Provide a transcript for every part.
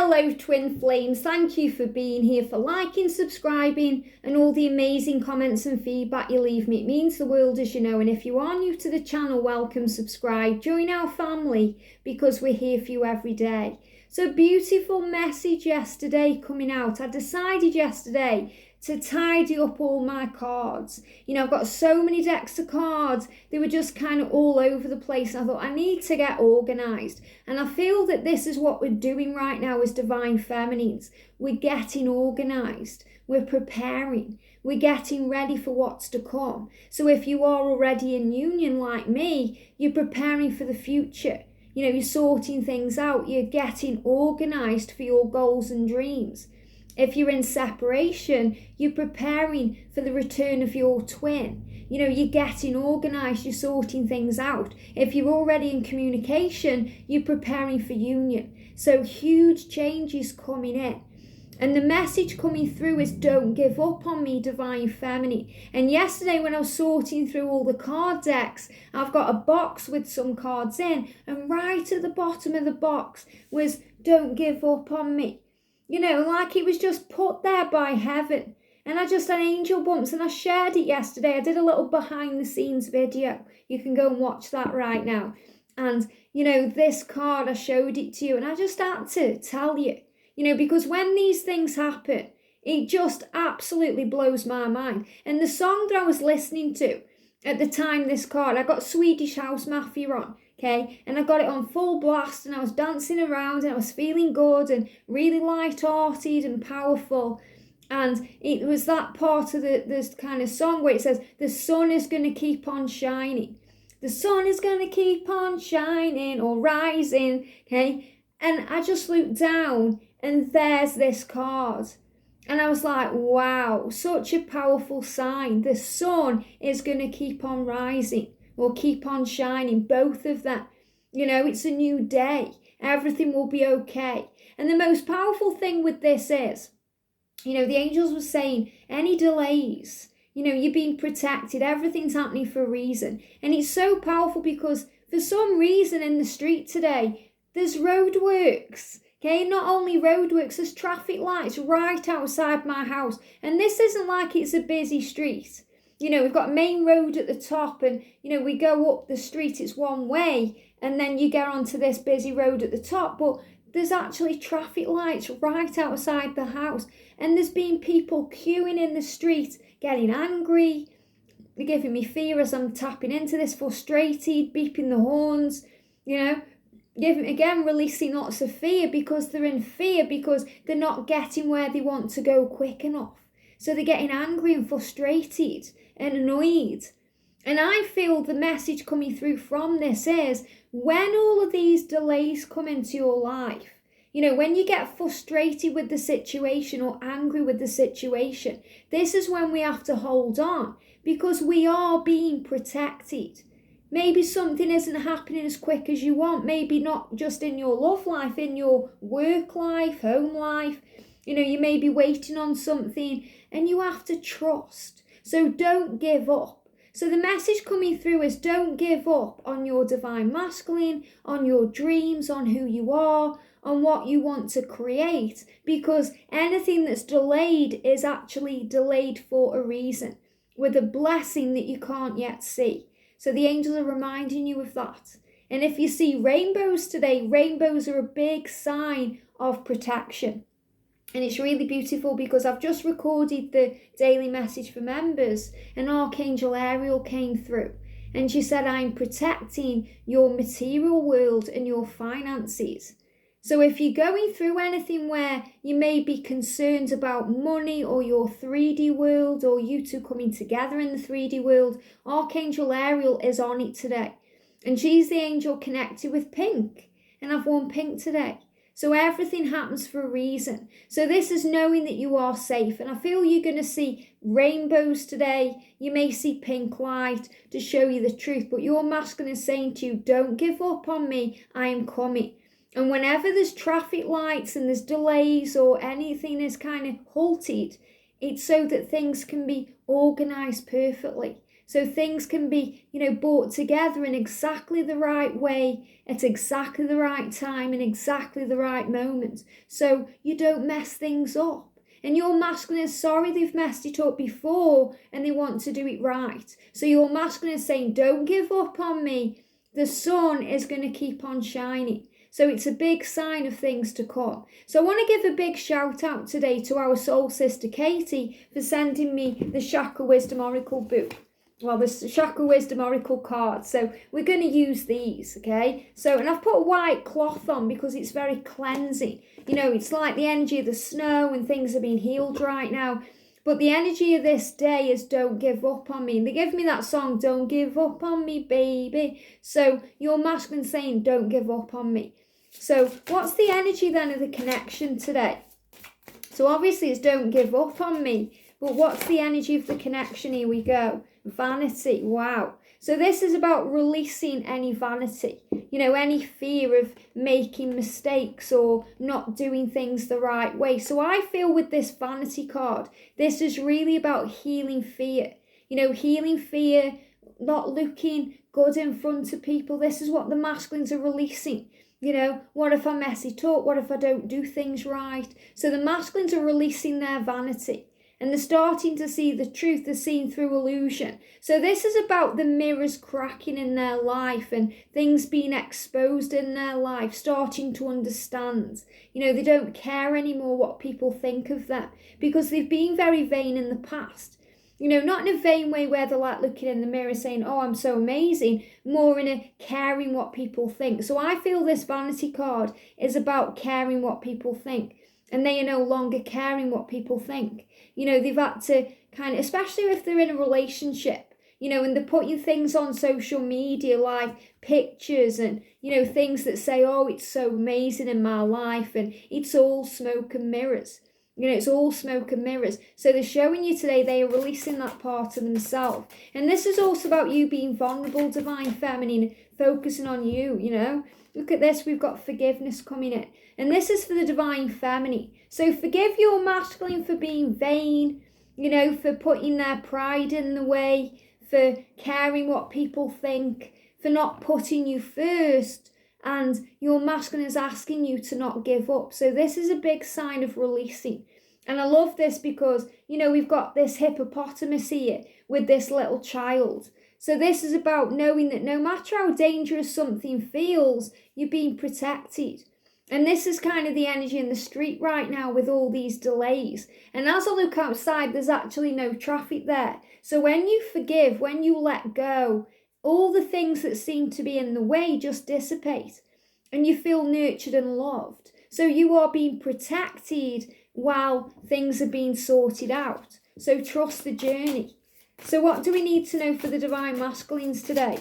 Hello twin flames, thank you for being here, for liking, subscribing and all the amazing comments and feedback you leave me. It means the world, as you know, and if you are new to the channel, welcome, subscribe, join our family because we're here for you every day. So beautiful message yesterday coming out. I decided yesterday to tidy up all my cards. You know, I've got so many decks of cards, they were just kind of all over the place. I thought I need to get organised. And I feel that this is what we're doing right now as Divine Feminines. We're getting organised, we're preparing, we're getting ready for what's to come. So if you are already in union like me, you're preparing for the future. You know, you're sorting things out, you're getting organised for your goals and dreams. If you're in separation, you're preparing for the return of your twin. You know, you're getting organised, you're sorting things out. If you're already in communication, you're preparing for union. So huge changes coming in. And the message coming through is don't give up on me, Divine Feminine. And yesterday when I was sorting through all the card decks, I've got a box with some cards in. And right at the bottom of the box was don't give up on me. You know, like it was just put there by heaven. And I just had angel bumps and I shared it yesterday. I did a little behind the scenes video. You can go and watch that right now. And, you know, this card, I showed it to you and I just had to tell you, you know, because when these things happen, it just absolutely blows my mind. And the song that I was listening to at the time, this card, I got Swedish House Mafia on. Okay, and I got it on full blast and I was dancing around and I was feeling good and really light-hearted and powerful. And it was that part of this kind of song where it says, the sun is going to keep on shining. The sun is going to keep on shining or rising, okay? And I just looked down and there's this card. And I was like, wow, such a powerful sign. The sun is going to keep on rising. Will keep on shining, both of them. You know, it's a new day. Everything will be okay. And the most powerful thing with this is, you know, the angels were saying, any delays, you know, you're being protected. Everything's happening for a reason. And it's so powerful because for some reason in the street today, there's roadworks. Okay, not only roadworks, there's traffic lights right outside my house. And this isn't like it's a busy street. You know, we've got a main road at the top and, you know, we go up the street, it's one way, and then you get onto this busy road at the top. But there's actually traffic lights right outside the house. And there's been people queuing in the street, getting angry. They're giving me fear as I'm tapping into this, frustrated, beeping the horns, you know. Releasing lots of fear because they're in fear because they're not getting where they want to go quick enough. So they're getting angry and frustrated and annoyed. And I feel the message coming through from this is when all of these delays come into your life, you know, when you get frustrated with the situation or angry with the situation, this is when we have to hold on because we are being protected. Maybe something isn't happening as quick as you want. Maybe not just in your love life, in your work life, home life. You know, you may be waiting on something and you have to trust. So don't give up. So the message coming through is don't give up on your divine masculine, on your dreams, on who you are, on what you want to create. Because anything that's delayed is actually delayed for a reason, with a blessing that you can't yet see. So the angels are reminding you of that. And if you see rainbows today, rainbows are a big sign of protection. And it's really beautiful because I've just recorded the daily message for members and Archangel Ariel came through. And she said, I'm protecting your material world and your finances. So if you're going through anything where you may be concerned about money or your 3D world or you two coming together in the 3D world, Archangel Ariel is on it today. And she's the angel connected with pink. And I've worn pink today. So everything happens for a reason. So this is knowing that you are safe. And I feel you're going to see rainbows today. You may see pink light to show you the truth. But your masculine is saying to you, don't give up on me. I am coming. And whenever there's traffic lights and there's delays or anything is kind of halted, it's so that things can be organised perfectly. So things can be, brought together in exactly the right way, at exactly the right time, in exactly the right moment. So you don't mess things up. And your masculine is sorry they've messed it up before and they want to do it right. So your masculine is saying, don't give up on me. The sun is going to keep on shining. So it's a big sign of things to come. So I want to give a big shout out today to our soul sister Katie for sending me the Chakra Wisdom Oracle book. Well, the Chakra Wisdom Oracle cards. So we're going to use these, okay? So, and I've put a white cloth on because it's very cleansing. It's like the energy of the snow and things are being healed right now. But the energy of this day is don't give up on me. And they give me that song, don't give up on me, baby. So your masculine saying, don't give up on me. So what's the energy then of the connection today? So obviously it's don't give up on me. But what's the energy of the connection? Here we go. Vanity. Wow. So this is about releasing any vanity, any fear of making mistakes or not doing things the right way. So I feel with this vanity card, this is really about healing fear, healing fear, not looking good in front of people. This is what the masculines are releasing. What if I mess it up? What if I don't do things right? So the masculines are releasing their vanity. And they're starting to see the truth, they're seeing through illusion. So this is about the mirrors cracking in their life and things being exposed in their life, starting to understand. They don't care anymore what people think of them because they've been very vain in the past. Not in a vain way where they're like looking in the mirror saying, oh, I'm so amazing, more in a caring what people think. So I feel this vanity card is about caring what people think. And they are no longer caring what people think. They've had to kind of, especially if they're in a relationship, and they're putting things on social media like pictures and, things that say, oh, it's so amazing in my life and it's all smoke and mirrors. It's all smoke and mirrors. So they're showing you today they are releasing that part of themselves. And this is also about you being vulnerable, divine feminine, focusing on you, Look at this, we've got forgiveness coming in. And this is for the divine feminine. So forgive your masculine for being vain, for putting their pride in the way, for caring what people think, for not putting you first. And your masculine is asking you to not give up. So this is a big sign of releasing. And I love this because, we've got this hippopotamus here with this little child. So this is about knowing that no matter how dangerous something feels, you're being protected. And this is kind of the energy in the street right now with all these delays. And as I look outside, there's actually no traffic there. So when you forgive, when you let go, all the things that seem to be in the way just dissipate. And you feel nurtured and loved. So you are being protected while things are being sorted out. So trust the journey. So what do we need to know for the divine masculines today?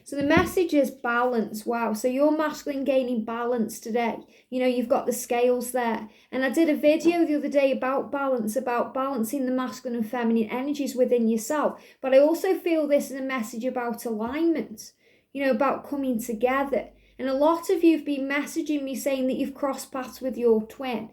So the message is balance. Wow. So you're masculine gaining balance today. You've got the scales there. And I did a video the other day about balance, about balancing the masculine and feminine energies within yourself. But I also feel this is a message about alignment, about coming together. And a lot of you have been messaging me saying that you've crossed paths with your twin.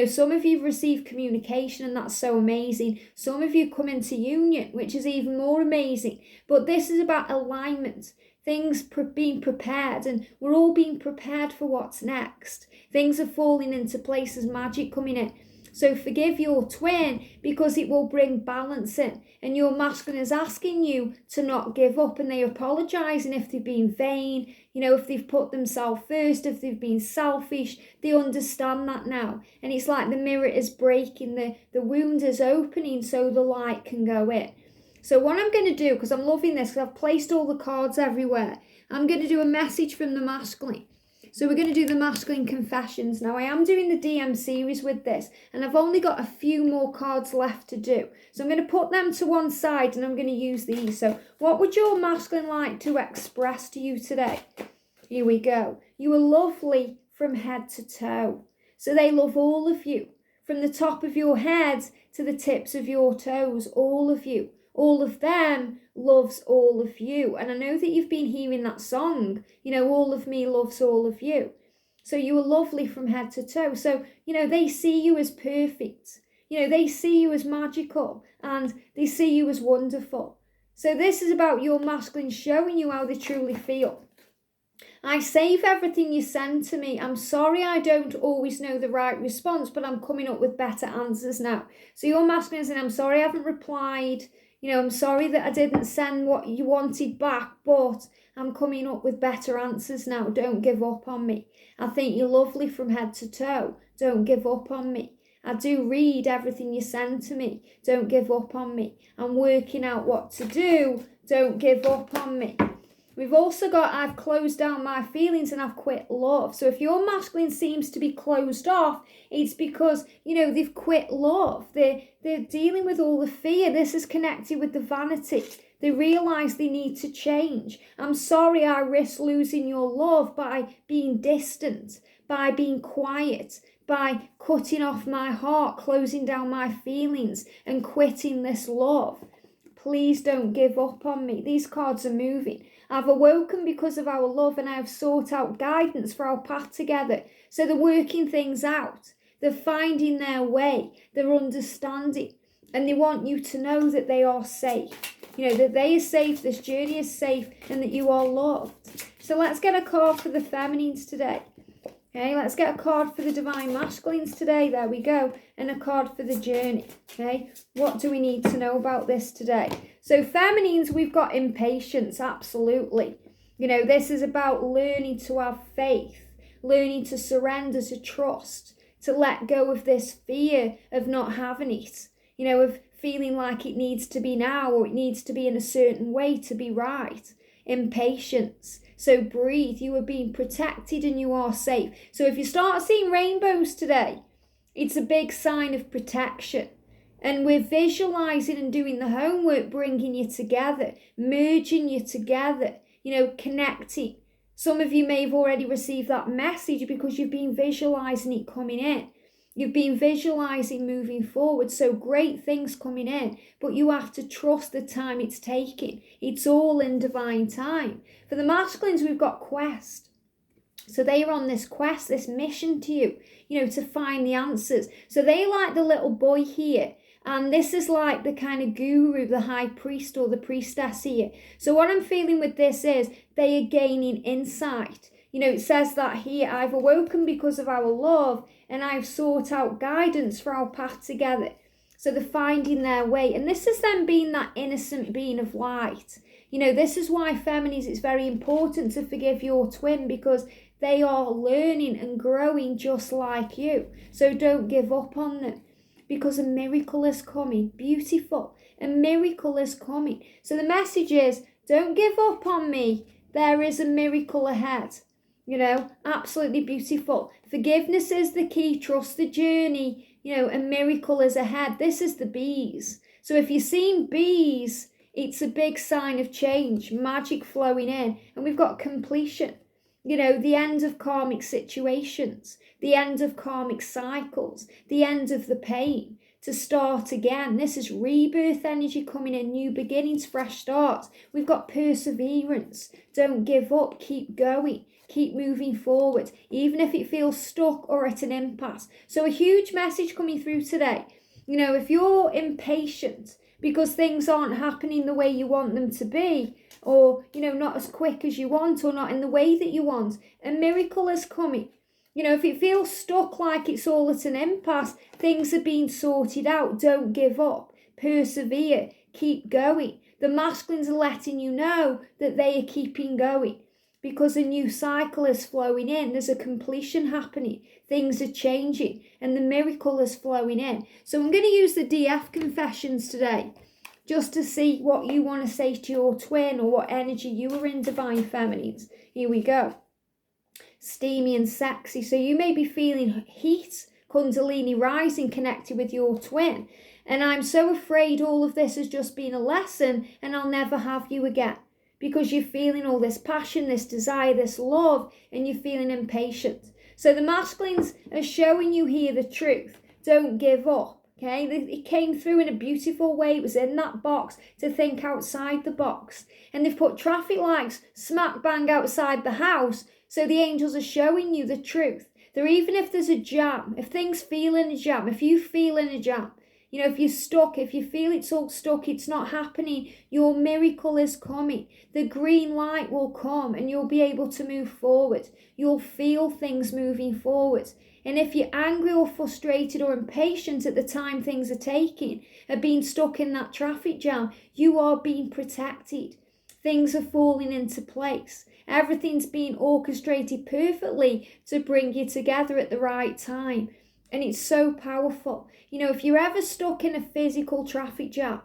Some of you have received communication and that's so amazing. Some of you come into union, which is even more amazing. But this is about alignment, things being prepared, and we're all being prepared for what's next. Things are falling into place, as magic coming in. So forgive your twin because it will bring balance in. And your masculine is asking you to not give up, and they're apologising if they've been vain, if they've put themselves first, if they've been selfish. They understand that now. And it's like the mirror is breaking, the wound is opening so the light can go in. So what I'm going to do, because I'm loving this, because I've placed all the cards everywhere, I'm going to do a message from the masculine. So we're going to do the masculine confessions. Now I am doing the DM series with this, and I've only got a few more cards left to do. So I'm going to put them to one side and I'm going to use these. So what would your masculine like to express to you today? Here we go. You are lovely from head to toe. So they love all of you. From the top of your head to the tips of your toes, all of you. All of them loves all of you. And I know that you've been hearing that song, all of me loves all of you. So you are lovely from head to toe. So, they see you as perfect. They see you as magical and they see you as wonderful. So this is about your masculine showing you how they truly feel. I save everything you send to me. I'm sorry I don't always know the right response, but I'm coming up with better answers now. So your masculine is saying, I'm sorry I haven't replied. I'm sorry that I didn't send what you wanted back, but I'm coming up with better answers now. Don't give up on me. I think you're lovely from head to toe. Don't give up on me. I do read everything you send to me. Don't give up on me. I'm working out what to do. Don't give up on me. We've also got, I've closed down my feelings and I've quit love. So if your masculine seems to be closed off, it's because, they've quit love. They're dealing with all the fear. This is connected with the vanity. They realise they need to change. I'm sorry I risk losing your love by being distant, by being quiet, by cutting off my heart, closing down my feelings and quitting this love. Please don't give up on me. These cards are moving. I've awoken because of our love and I have sought out guidance for our path together. So they're working things out. They're finding their way. They're understanding. And they want you to know that they are safe. That they are safe, this journey is safe, and that you are loved. So let's get a card for the feminines today. Okay, let's get a card for the divine masculines today. There we go. And a card for the journey. Okay, what do we need to know about this today? So feminines, we've got impatience, absolutely. This is about learning to have faith, learning to surrender, to trust, to let go of this fear of not having it, of feeling like it needs to be now or it needs to be in a certain way to be right. Impatience. So breathe. You are being protected and you are safe. So if you start seeing rainbows today, it's a big sign of protection. And we're visualizing and doing the homework, bringing you together, merging you together, connecting. Some of you may have already received that message because you've been visualizing it coming in. You've been visualizing moving forward. So great things coming in, but you have to trust the time it's taking. It's all in divine time. For the masculines, we've got quest. So they are on this quest, this mission to you, to find the answers. So they like the little boy here. And this is like the kind of guru, the high priest or the priestess here. So what I'm feeling with this is they are gaining insight. It says that here, I've awoken because of our love and I've sought out guidance for our path together. So they're finding their way. And this is them being that innocent being of light. This is why feminines, it's very important to forgive your twin because they are learning and growing just like you. So don't give up on them. Because a miracle is coming. Beautiful. A miracle is coming. So the message is, don't give up on me. There is a miracle ahead. Absolutely beautiful. Forgiveness is the key. Trust the journey. A miracle is ahead. This is the bees. So if you're seeing bees, it's a big sign of change. Magic flowing in. And we've got completion. The end of karmic situations, the end of karmic cycles, the end of the pain, to start again. This is rebirth energy coming in, new beginnings, fresh starts. We've got perseverance. Don't give up, keep going, keep moving forward, even if it feels stuck or at an impasse. So a huge message coming through today. If you're impatient because things aren't happening the way you want them to be, or, not as quick as you want, or not in the way that you want, a miracle is coming. If it feels stuck like it's all at an impasse, things are being sorted out. Don't give up. Persevere. Keep going. The masculines are letting you know that they are keeping going because a new cycle is flowing in. There's a completion happening. Things are changing and the miracle is flowing in. So I'm going to use the DF confessions today just to see what you want to say to your twin or what energy you are in, divine feminines. Here we go. Steamy and sexy. So you may be feeling heat, Kundalini rising, connected with your twin. And I'm so afraid all of this has just been a lesson and I'll never have you again. Because you're feeling all this passion, this desire, this love, and you're feeling impatient. So the masculines are showing you here the truth. Don't give up. Okay, it came through in a beautiful way. It was in that box to think outside the box. And they've put traffic lights smack bang outside the house. So the angels are showing you the truth. That even if there's a jam, if things feel in a jam, if you feel in a jam, You know, if you're stuck, if you feel it's all stuck, it's not happening, your miracle is coming. The green light will come and you'll be able to move forward. You'll feel things moving forward. And if you're angry or frustrated or impatient at the time things are taking, at being stuck in that traffic jam, you are being protected. Things are falling into place. Everything's being orchestrated perfectly to bring you together at the right time. And it's so powerful. You know, if you're ever stuck in a physical traffic jam,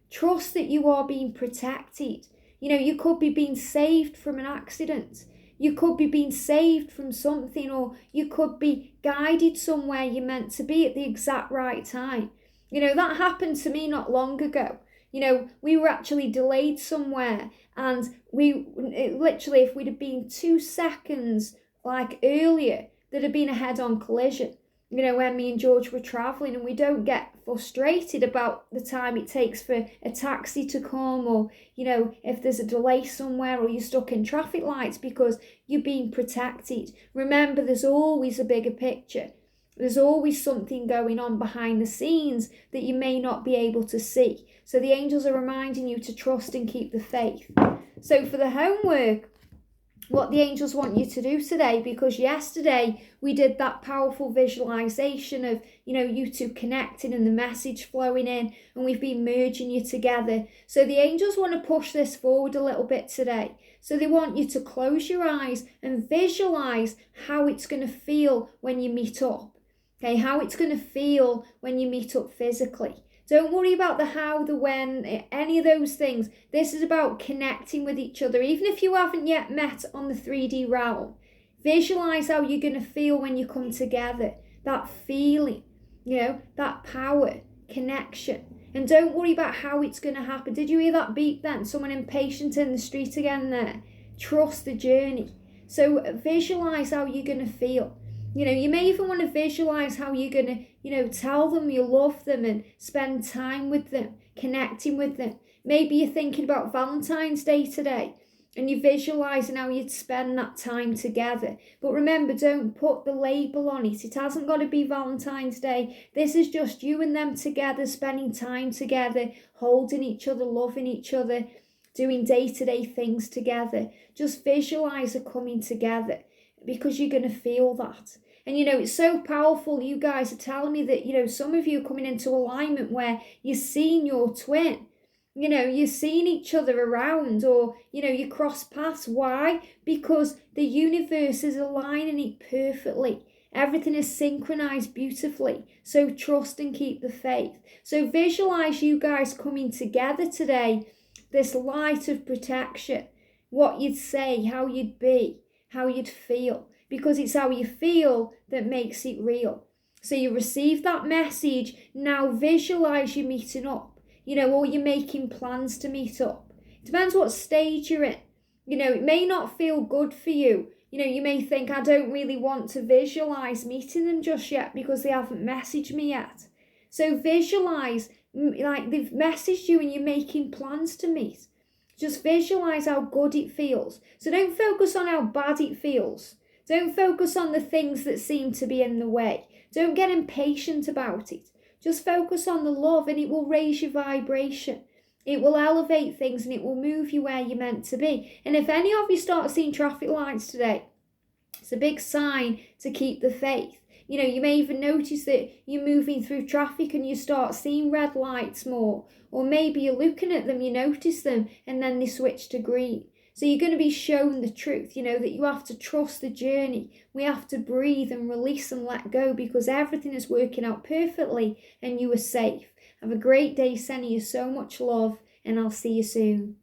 trust that you are being protected. You know, you could be being saved from an accident. You could be being saved from something, or you could be guided somewhere you're meant to be at the exact right time. You know, that happened to me not long ago. You know, we were actually delayed somewhere, and literally, if we'd have been 2 seconds earlier, there'd have been a head-on collision. You know, when me and George were travelling, and we don't get frustrated about the time it takes for a taxi to come, or, you know, if there's a delay somewhere or you're stuck in traffic lights, because you're being protected. Remember, there's always a bigger picture. There's always something going on behind the scenes that you may not be able to see. So the angels are reminding you to trust and keep the faith. So for the homework, what the angels want you to do today, because yesterday we did that powerful visualization of, you know, you two connecting and the message flowing in, and we've been merging you together. So the angels want to push this forward a little bit today. So they want you to close your eyes and visualize how it's going to feel when you meet up. Okay, how it's going to feel when you meet up physically. Don't worry about the how, the when, any of those things. This is about connecting with each other. Even if you haven't yet met on the 3D realm, visualize how you're going to feel when you come together. That feeling, you know, that power, connection. And don't worry about how it's going to happen. Did you hear that beep then? Someone impatient in the street again there. Trust the journey. So visualize how you're going to feel. You know, you may even want to visualize how you're going to, you know, tell them you love them and spend time with them, connecting with them. Maybe you're thinking about Valentine's Day today and you're visualizing how you'd spend that time together. But remember, don't put the label on it. It hasn't got to be Valentine's Day. This is just you and them together, spending time together, holding each other, loving each other, doing day-to-day things together. Just visualize it coming together, because you're going to feel that. And, you know, it's so powerful. You guys are telling me that, you know, some of you are coming into alignment where you're seeing your twin. You know, you're seeing each other around, or, you know, you cross paths. Why? Because the universe is aligning it perfectly. Everything is synchronized beautifully. So trust and keep the faith. So visualize you guys coming together today, this light of protection, what you'd say, how you'd be, how you'd feel, because it's how you feel that makes it real. So you receive that message, now visualize you meeting up, you know, or you're making plans to meet up. It depends what stage you're in. You know, it may not feel good for you. You know, you may think, I don't really want to visualize meeting them just yet because they haven't messaged me yet. So visualize, like they've messaged you and you're making plans to meet. Just visualize how good it feels. So don't focus on how bad it feels. Don't focus on the things that seem to be in the way. Don't get impatient about it. Just focus on the love, and it will raise your vibration. It will elevate things, and it will move you where you're meant to be. And if any of you start seeing traffic lights today, it's a big sign to keep the faith. You know, you may even notice that you're moving through traffic and you start seeing red lights more. Or maybe you're looking at them, you notice them, and then they switch to green. So you're going to be shown the truth, you know, that you have to trust the journey. We have to breathe and release and let go, because everything is working out perfectly and you are safe. Have a great day, sending you so much love, and I'll see you soon.